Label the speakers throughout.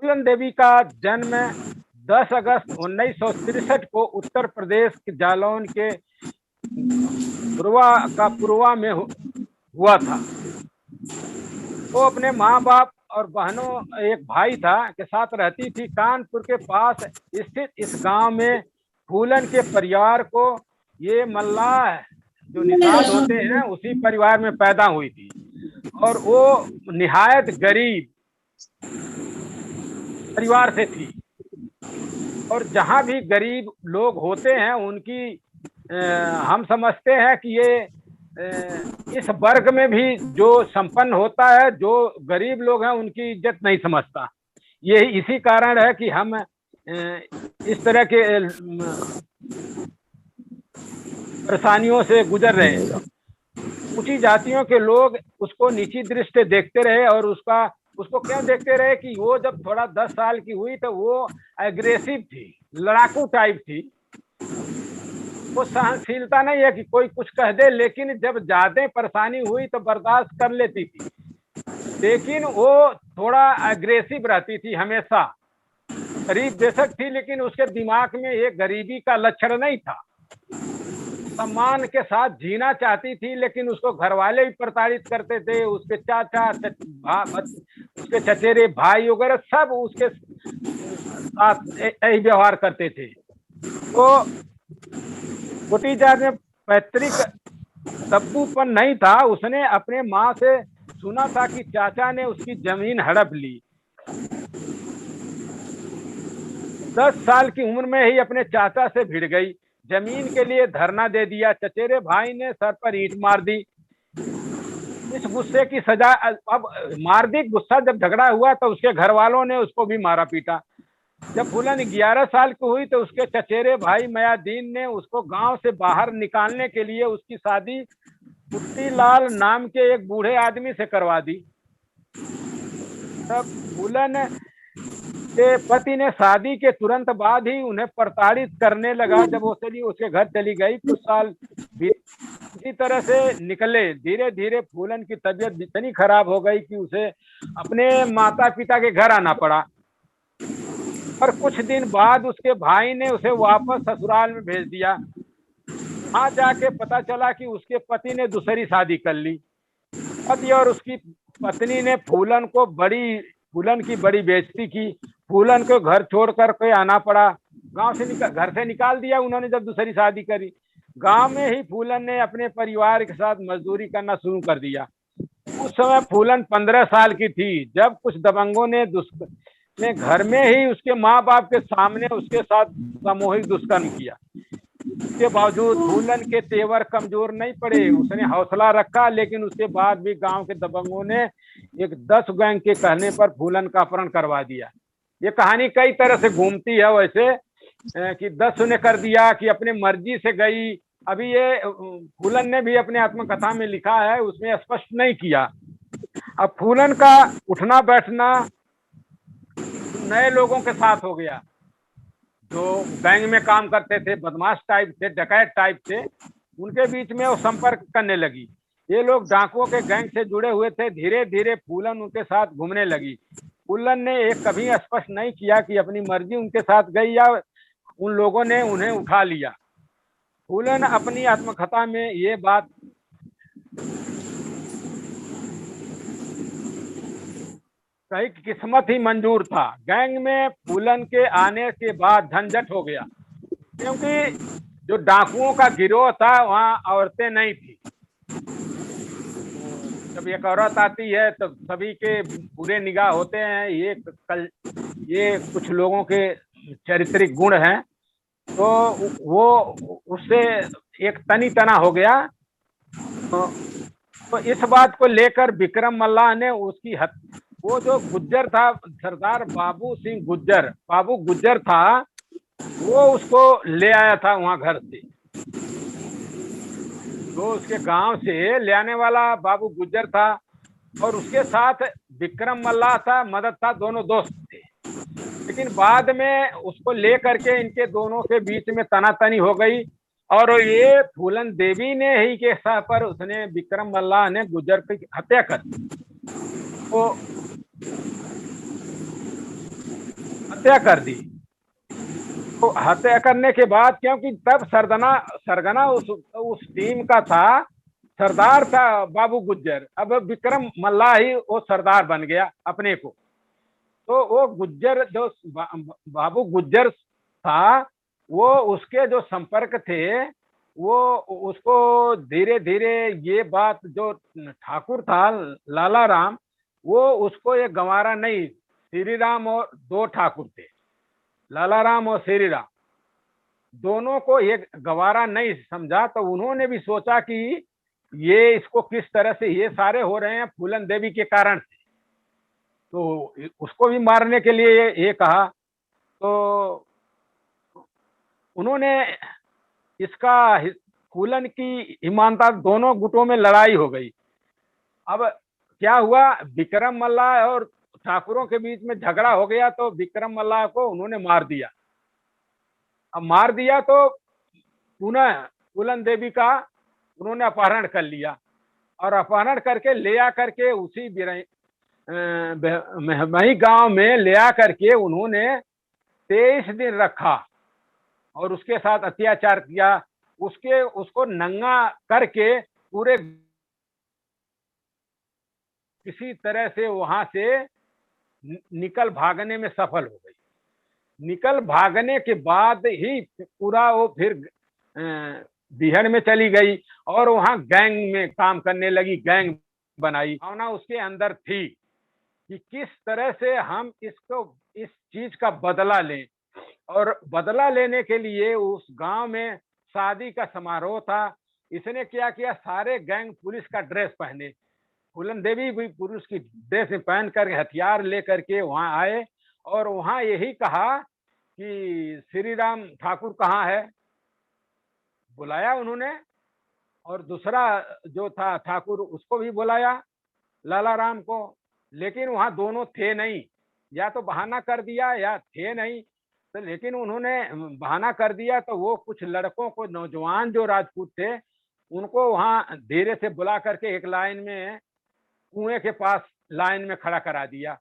Speaker 1: फूलन देवी का जन्म 10 अगस्त 1963 को उत्तर प्रदेश के जालौन के पुरवा में हुआ था। वो अपने माँ बाप और बहनों, एक भाई था, के साथ रहती थी। कानपुर के पास स्थित इस गांव में फूलन के परिवार को ये मल्लाह जो निषाद होते हैं उसी परिवार में पैदा हुई थी। और वो निहायत गरीब परिवार से थी। और जहां भी गरीब लोग होते हैं उनकी हम समझते हैं कि ये इस वर्ग में भी जो संपन्न होता है, जो गरीब लोग हैं उनकी इज्जत नहीं समझता। ये इसी कारण है कि हम इस तरह के परेशानियों से गुजर रहे हैं। ऊंची जातियों के लोग उसको नीची दृष्टि से देखते रहे। और उसको क्यों देखते रहे कि वो जब थोड़ा 10 साल की हुई तो वो एग्रेसिव थी, लड़ाकू टाइप थी। वो सहनशीलता नहीं है कि कोई कुछ कह दे, लेकिन जब ज्यादा परेशानी हुई तो बर्दाश्त कर लेती थी। लेकिन वो थोड़ा एग्रेसिव रहती थी हमेशा। गरीब बेशक थी लेकिन उसके दिमाग में ये गरीबी का लक्षण नहीं था। सम्मान के साथ जीना चाहती थी, लेकिन उसको घर वाले भी प्रताड़ित करते थे। उसके चाचा, उसके चचेरे भाई वगैरह सब उसके साथ यही व्यवहार करते थे। तो छोटी जात में पैतृक दब्बूपन नहीं था। उसने अपने माँ से सुना था कि चाचा ने उसकी जमीन हड़प ली। 10 साल की उम्र में ही अपने चाचा से भिड़ गई, जमीन के लिए धरना दे दिया। चचेरे भाई ने सर पर ईंट मार दी। इस गुस्से की सजा अब मार दी। गुस्सा जब झगड़ा हुआ तो उसके घर वालों ने उसको भी मारा पीटा। जब फूलन 11 साल की हुई तो उसके चचेरे भाई मयादीन ने उसको गांव से बाहर निकालने के लिए उसकी शादी कुट्टी लाल नाम के एक बूढ़े आदमी से करवा दी। तब फूलन के पति ने शादी के तुरंत बाद ही उन्हें प्रताड़ित करने लगा। जब वो चली उसके घर चली गई, कुछ साल इसी तरह से निकले। धीरे धीरे फूलन की तबीयत इतनी खराब हो गई कि उसे अपने माता पिता के घर आना पड़ा। और कुछ दिन बाद उसके भाई ने उसे वापस ससुराल में भेज दिया। वहां जाके पता चला कि उसके पति ने दूसरी शादी कर ली। पति और उसकी पत्नी ने फूलन की बड़ी बेइज्जती की। फूलन को घर छोड़कर के आना पड़ा। घर से निकाल दिया उन्होंने जब दूसरी शादी करी। गांव में ही फूलन ने अपने परिवार के साथ मजदूरी करना शुरू कर दिया। उस समय फूलन 15 साल की थी जब कुछ दबंगों ने घर में ही उसके माँ बाप के सामने उसके साथ सामूहिक दुष्कर्म किया। इसके बावजूद फूलन के तेवर कमजोर नहीं पड़े। उसने हौसला रखा, लेकिन उसके बाद भी गांव के दबंगों ने एक 10 गैंग के कहने पर फूलन का अपहरण करवा दिया। ये कहानी कई तरह से घूमती है वैसे कि 10 ने कर दिया, कि अपने मर्जी से गई। अभी ये फूलन ने भी अपने आत्मकथा में लिखा है, उसमें स्पष्ट नहीं किया। अब फूलन का उठना बैठना नए लोगों के साथ हो गया जो गैंग में काम करते थे, बदमाश टाइप थे, डकैत टाइप थे। उनके बीच में वो संपर्क करने लगी। ये लोग डाकुओं के गैंग से जुड़े हुए थे। धीरे धीरे फूलन उनके साथ घूमने लगी। फूलन ने एक कभी स्पष्ट नहीं किया कि अपनी मर्जी उनके साथ गई या उन लोगों ने उन्हें उठा लिया। फूलन अपनी आत्मकथा में ये बात कही, किस्मत ही मंजूर था। गैंग में फूलन के आने के बाद झंझट हो गया, क्योंकि जो डाकुओं का गिरोह था वहां औरतें नहीं थी। जब एक औरत आती है तो सभी के बुरे निगाह होते हैं। ये कुछ लोगों के चारित्रिक गुण हैं, तो वो उससे एक तनी तना हो गया। तो इस बात को लेकर विक्रम मल्लाह ने उसकी वो जो गुज्जर था, सरदार बाबू गुज्जर था, वो उसको ले आया था वहां घर से। तो उसके गांव से ले आने वाला बाबू गुज्जर था और उसके साथ विक्रम मल्लाह था, मदद था, दोनों दोस्त थे। लेकिन बाद में उसको लेकर के इनके दोनों के बीच में तनातनी हो गई और ये फूलन देवी ने ही के सह पर उसने विक्रम मल्लाह ने गुज्जर की हत्या कर दी। तो हत्या कर दी। तो हत्या करने के बाद, क्योंकि तब सरगना उस टीम का था, सरदार था बाबू गुज्जर। अब विक्रम मल्लाह ही वो सरदार बन गया अपने को। तो वो गुज्जर जो बाबू गुज्जर था, वो उसके जो संपर्क थे, वो उसको धीरे धीरे ये बात, जो ठाकुर था लाला राम, वो उसको ये गंवारा नहीं। श्री राम और दो ठाकुर थे, लाला राम और श्री राम, दोनों को ये गंवारा नहीं समझा। तो उन्होंने भी सोचा कि ये इसको किस तरह से, ये सारे हो रहे हैं फूलन देवी के कारण से, तो उसको भी मारने के लिए ये कहा। तो उन्होंने इसका, फूलन की ईमानदार, दोनों गुटों में लड़ाई हो गई। अब क्या हुआ, विक्रम मल्लाह और ठाकुरों के बीच में झगड़ा हो गया, तो विक्रम मल्लाह को उन्होंने मार दिया। अब मार दिया तो पुनः फूलन देवी का उन्होंने अपहरण कर लिया, और अपहरण करके ले आकर के उसी वही गांव में ले आकर के उन्होंने 23 दिन रखा और उसके साथ अत्याचार किया। उसको नंगा करके पूरे किसी तरह से वहां से निकल भागने में सफल हो गई। निकल भागने के बाद ही पूरा वो फिर बिहार में चली गई और वहां गैंग में काम करने लगी, गैंग बनाई। भावना उसके अंदर थी कि किस तरह से हम इस चीज का बदला लें। और बदला लेने के लिए उस गांव में शादी का समारोह था। इसने क्या किया, सारे गैंग पुलिस का ड्रेस पहने, फूलन देवी भी पुलिस की ड्रेस पहन कर हथियार लेकर के वहां आए, और वहां यही कहा कि श्री राम ठाकुर कहाँ है, बुलाया उन्होंने। और दूसरा जो था ठाकुर, उसको भी बुलाया, लाला राम को। लेकिन वहां दोनों थे नहीं, या तो बहाना कर दिया या थे नहीं। तो लेकिन उन्होंने बहाना कर दिया, तो वो कुछ लड़कों को, नौजवान जो राजपूत थे, उनको वहां धीरे से बुला करके एक लाइन में कुएं के पास लाइन में खड़ा करा दिया।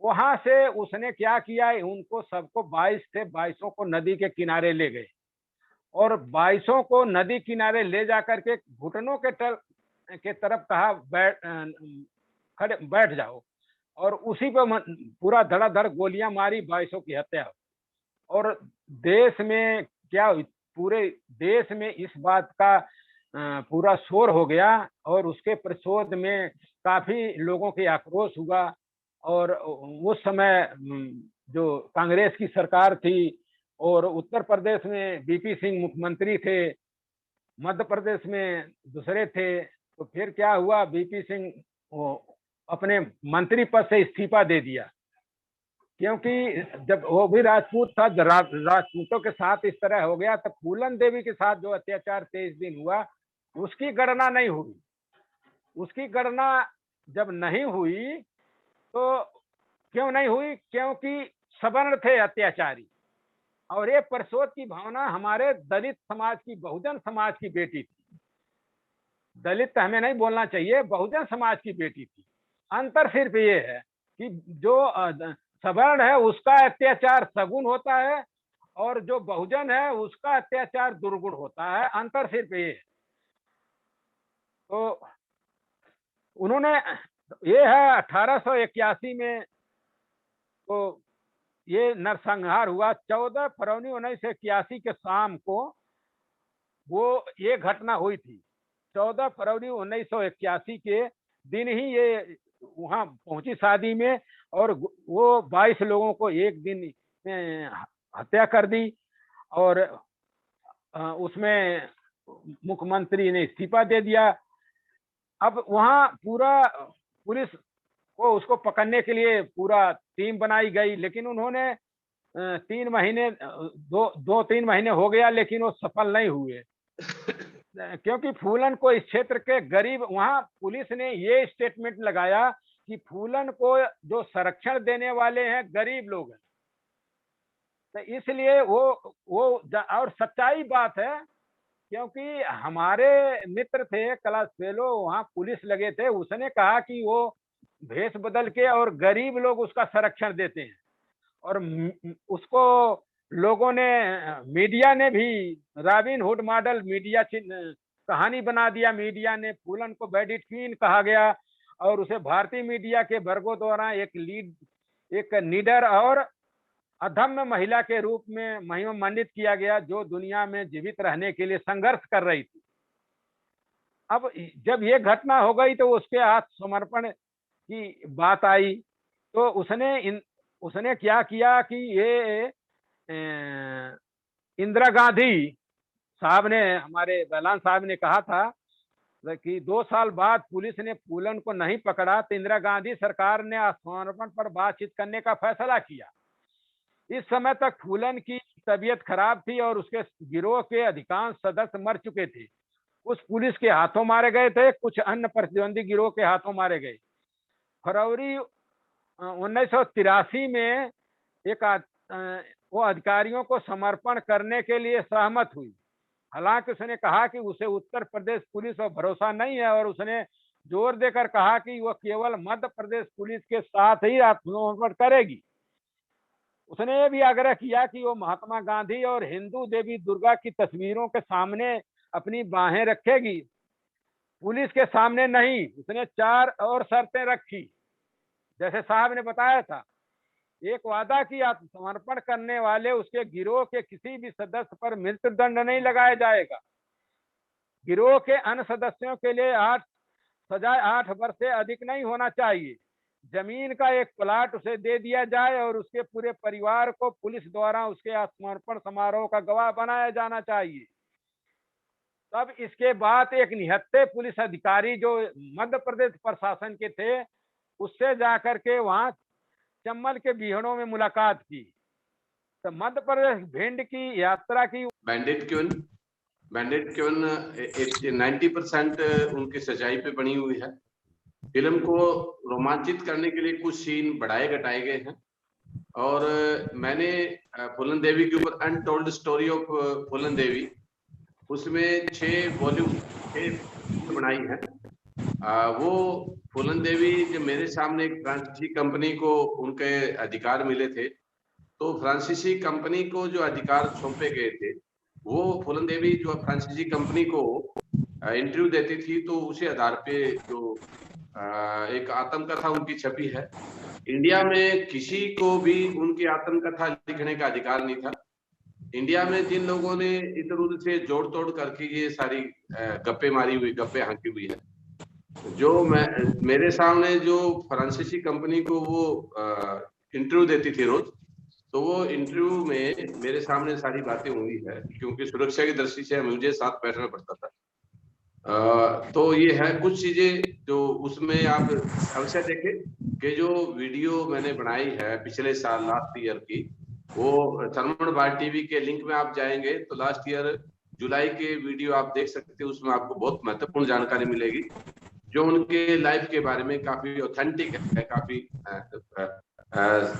Speaker 1: वहां से उसने क्या किया, उनको सबको 22 थे, 22 को नदी के किनारे ले गए, और 22 को नदी किनारे ले जाकर के घुटनों के तरफ कहा, बैठ जाओ। और उसी पर पूरा धड़ाधड़ गोलियां मारी, 22 की हत्या। और देश में क्या, पूरे देश में इस बात का पूरा शोर हो गया, और उसके प्रतिशोध में काफी लोगों के आक्रोश हुआ। और उस समय जो कांग्रेस की सरकार थी, और उत्तर प्रदेश में बीपी सिंह मुख्यमंत्री थे, मध्य प्रदेश में दूसरे थे। तो फिर क्या हुआ, बीपी सिंह अपने मंत्री पद से इस्तीफा दे दिया, क्योंकि जब वो भी राजपूत था, राजपूतों के साथ इस तरह हो गया। तो फूलन देवी के साथ जो अत्याचार 23 दिन हुआ, उसकी गणना नहीं हुई। उसकी गणना जब नहीं हुई, तो क्यों नहीं हुई, क्योंकि सवर्ण थे अत्याचारी। और ये प्रतिशोध की भावना हमारे दलित समाज की, बहुजन समाज की बेटी थी। दलित हमें नहीं बोलना चाहिए, बहुजन समाज की बेटी थी। अंतर सिर्फ ये है कि जो सवर्ण है उसका अत्याचार सगुण होता है, और जो बहुजन है उसका अत्याचार दुर्गुण होता है। अंतर सिर्फ ये है। तो उन्होंने, ये है 1881 में, तो ये नरसंहार हुआ 14 फरवरी 1981 के शाम को। वो ये घटना हुई थी 14 फरवरी 1981 के दिन ही ये वहां पहुंची शादी में, और वो 22 लोगों को एक दिन हत्या कर दी। और उसमें मुख्यमंत्री ने इस्तीफा दे दिया। अब वहां पूरा पुलिस को उसको पकड़ने के लिए पूरा टीम बनाई गई, लेकिन उन्होंने 3 महीने, 2-3 महीने हो गया, लेकिन वो सफल नहीं हुए। क्योंकि फूलन को इस क्षेत्र के गरीब, वहां पुलिस ने ये स्टेटमेंट लगाया कि फूलन को जो संरक्षण देने वाले हैं गरीब लोग हैं। तो इसलिए वो और सच्चाई बात है, क्योंकि हमारे मित्र थे क्लास फेलो, वहां पुलिस लगे थे, उसने कहा कि वो भेष बदल के और गरीब लोग उसका संरक्षण देते हैं। और उसको लोगों ने, मीडिया ने भी रॉबिन हुड मॉडल मीडिया कहानी बना दिया। मीडिया ने फूलन को बैडी क्वीन कहा गया और उसे भारतीय मीडिया के वर्गों द्वारा एक निडर और अधम्य महिला के रूप में महिमा मंडित किया गया, जो दुनिया में जीवित रहने के लिए संघर्ष कर रही थी। अब जब ये घटना हो गई तो उसके आत्मसमर्पण की बात आई, तो उसने क्या किया कि ये इंदिरा गांधी साहब ने, हमारे बहलान साहब ने कहा था कि 2 साल बाद पुलिस ने फूलन को नहीं पकड़ा तो इंदिरा गांधी सरकार ने आत्मसमर्पण पर बातचीत करने का फैसला किया। इस समय तक फूलन की तबीयत खराब थी और उसके गिरोह के अधिकांश सदस्य मर चुके थे। कुछ पुलिस के हाथों मारे गए थे, कुछ अन्य प्रतिद्वंदी गिरोह के हाथों मारे गए। फरवरी 1983 में वो अधिकारियों को समर्पण करने के लिए सहमत हुई। हालांकि उसने कहा कि उसे उत्तर प्रदेश पुलिस पर भरोसा नहीं है और उसने जोर देकर कहा कि वह केवल मध्य प्रदेश पुलिस के साथ ही आत्मसमर्पण करेगी। उसने ये भी आग्रह किया कि वो महात्मा गांधी और हिंदू देवी दुर्गा की तस्वीरों के सामने अपनी बाहें रखेगी, पुलिस के सामने नहीं। उसने 4 और शर्तें रखी, जैसे साहब ने बताया था। एक वादा की, आत्मसमर्पण करने वाले उसके गिरोह के किसी भी सदस्य पर मृत्यु दंड नहीं लगाया जाएगा। गिरोह के अन्य सदस्यों के लिए सजाए 8 वर्ष से अधिक नहीं होना चाहिए। जमीन का एक प्लाट उसे दे दिया जाए और उसके पूरे परिवार को पुलिस द्वारा उसके आत्मसमर्पण समारोह का गवाह बनाया जाना चाहिए। तब इसके बाद एक निहत्थे पुलिस अधिकारी जो मध्य प्रदेश प्रशासन के थे, उससे जाकर के वहां चंबल के बीहड़ों में मुलाकात की। तो मध्य प्रदेश भिंड की यात्रा की।
Speaker 2: बैंडिट क्यों 90% उनकी सच्चाई पे बनी हुई है। फिल्म को रोमांचित करने के लिए कुछ सीन बढ़ाए घटाए गए हैं और मैंने फूलन देवी के ऊपर अनटोल्ड स्टोरी ऑफ फूलन देवी, उसमें 6 वॉल्यूम बनाई है। वो फूलन देवी जब मेरे सामने एक फ्रांसीसी कंपनी को उनके अधिकार मिले थे, तो फ्रांसीसी कंपनी को जो अधिकार सौंपे गए थे, वो फूलन देवी जो फ्रांसीसी कंपनी को इंटरव्यू देती थी, तो उसी आधार पे जो एक आत्मकथा उनकी छपी है। इंडिया में किसी को भी उनकी आत्मकथा लिखने का अधिकार नहीं था। इंडिया में जिन लोगों ने इधर उधर से जोड़ तोड़ करके ये सारी गप्पे हाँकी हुई है, जो मेरे सामने जो फ्रांसीसी कंपनी को वो इंटरव्यू देती थी रोज, तो वो इंटरव्यू में मेरे सामने सारी बातें हुई है, क्योंकि सुरक्षा की दृष्टि से मुझे साथ बैठना पड़ता था। तो ये है कुछ चीजें जो उसमें आप अवश्य देखें कि जो वीडियो मैंने बनाई है पिछले साल लास्ट ईयर की, वो सरमण बार टीवी के लिंक में आप जाएंगे तो लास्ट ईयर जुलाई के वीडियो आप देख सकते हैं। उसमें आपको बहुत महत्वपूर्ण जानकारी मिलेगी, जो उनके लाइफ के बारे में काफी ऑथेंटिक है, काफी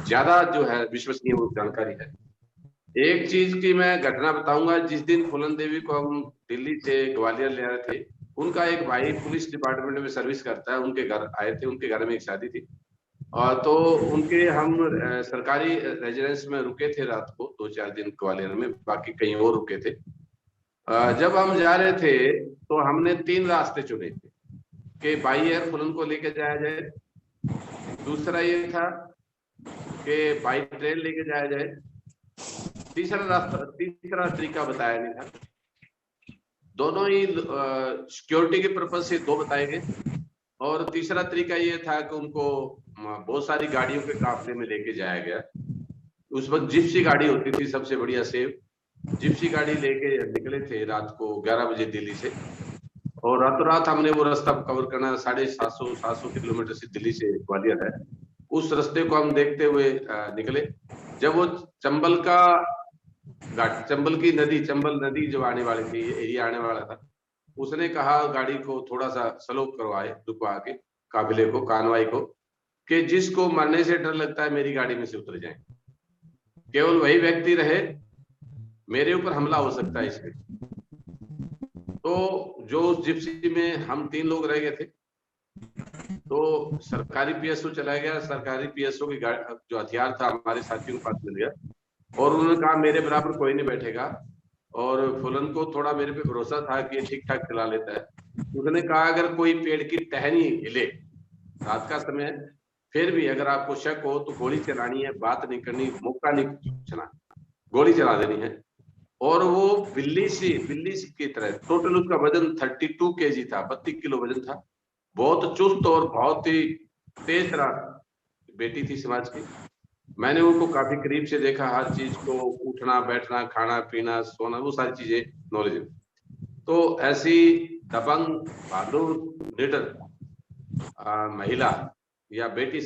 Speaker 2: ज्यादा जो है विश्वसनीय वो जानकारी है। एक चीज की मैं घटना बताऊंगा। जिस दिन फूलन देवी को हम दिल्ली से ग्वालियर ले रहे थे, उनका एक भाई पुलिस डिपार्टमेंट में सर्विस करता है, उनके घर आए थे। उनके घर में एक शादी थी और तो उनके हम सरकारी रेजिडेंस में रुके थे रात को 2-4 दिन ग्वालियर में, बाकी कहीं और रुके थे। जब हम जा रहे थे तो हमने 3 रास्ते चुने थे कि बाई एयर फूलन को लेके जाया जाए, दूसरा ये था कि बाई ट्रेन लेके जाया जाए, तीसरा तरीका बताया नहीं था। दोनों ही सिक्योरिटी के पर्पज से 2 बताए गए और तीसरा तरीका ये था कि उनको बहुत सारी गाड़ियों के काफले में लेके जाया गया। उस वक्त जिप्सी गाड़ी होती थी सबसे बढ़िया सेफ, जिप्सी गाड़ी लेके निकले थे रात को 11 बजे दिल्ली से, और रातों रात हमने वो रास्ता कवर करना। 750 किलोमीटर से दिल्ली से ग्वालियर है, उस रास्ते को हम देखते हुए निकले। जब वो चंबल की नदी, चंबल नदी जो आने वाली थी, एरिया आने वाला था, उसने कहा गाड़ी को थोड़ा सा स्लो करवाए, रुकवा के काफिले को, कानवाई को, कि जिसको मरने से डर लगता है मेरी गाड़ी में से उतर जाए, केवल वही व्यक्ति रहे, मेरे ऊपर हमला हो सकता है इसमें। तो जो जिप्सी में हम 3 लोग रह गए थे, तो सरकारी पीएसओ चला गया, सरकारी पीएसओ की जो हथियार था हमारे साथियों के पास मिल गया और उन्होंने कहा मेरे बराबर कोई नहीं बैठेगा। और फुलन को थोड़ा मेरे पे भरोसा था कि ये ठीक ठाक चला लेता है। उसने कहा अगर कोई पेड़ की टहनी हिले, रात का समय है, फिर भी अगर आपको शक हो तो गोली चलानी है, बात नहीं करनी, मौका नहीं पूछना, गोली चला देनी है। और वो बिल्ली सी की तरह, टोटल उसका वजन 32 kg था, 32 किलो वजन था। बहुत चुस्त और बहुत ही तेज तरह बेटी थी समाज की। मैंने उनको काफी करीब से देखा, हर चीज को, उठना बैठना, खाना पीना, सोना, वो सारी चीजें नॉलेज। तो ऐसी दबंग, बहादुर, निडर महिला या बेटी